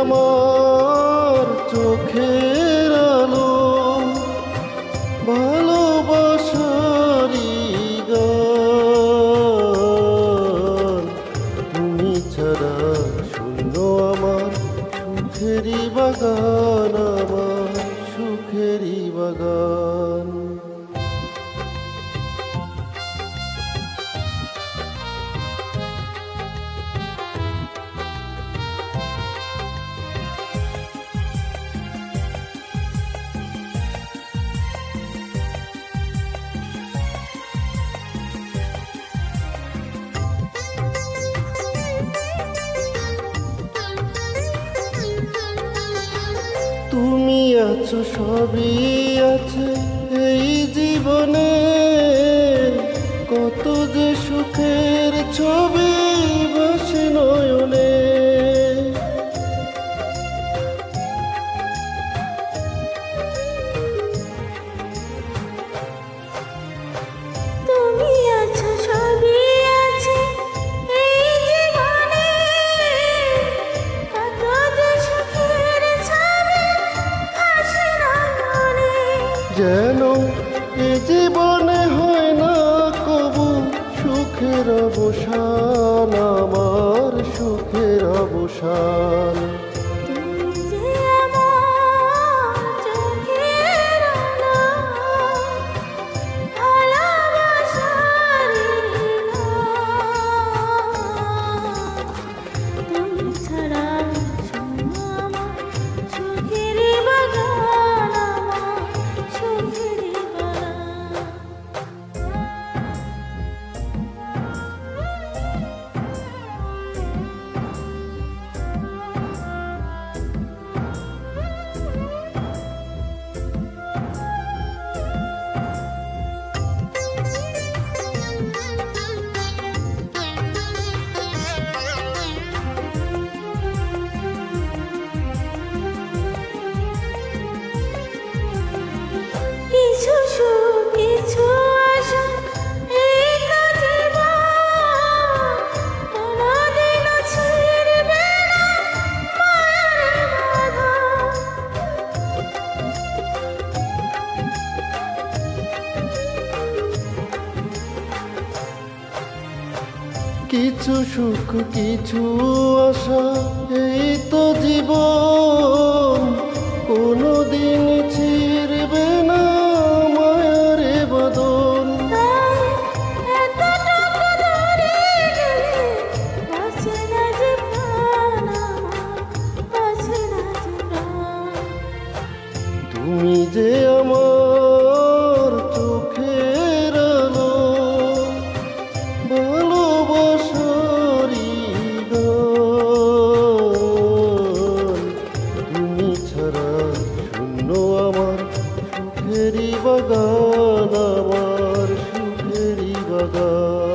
আমার চোখের আলো, ভালোবাসারই গান। তুমি ছাড়া শূন্য আমার সুখেরই বাগান, আমার সুখেরই বাগান। তুমি আছো, সবই আছে এই জীবনে, কত যে সুখের ছবি ভাসে নয়নে। তুমি আছো, সবই আছে এই জীবনে, কত যে সুখের ছবি ভাসে নয়নে। যেন এ জীবনে হয় না কবু সুখের অবসান, আমার সুখের অবসান। তুমি যে আমার চোখের আলো, ভালোবাসারই গান। তুমি ছাড়া শূন্য আমার সুখেরই বাগান, আমার সুখেরই বাগান। কিছু সুখ, কিছু আশা, এই তো জীবন। কোনোদিনও ছিঁড়বে না মায়ার বাঁধন। কিছু সুখ, কিছু আশা, এই তো জীবন। কোনোদিন ছিড়বে না মায়ার বাঁধন। তাই এতটুকু দূরে গেলে বাঁচে না যে প্রাণ, আমার বাঁচে না যে প্রাণ। তুমি যে আমার চোখের আলো, ভালোবাসারই গান। তুমি ছাড়া শূন্য আমার সুখেরই বাগান, আমার সুখেরই বাগান।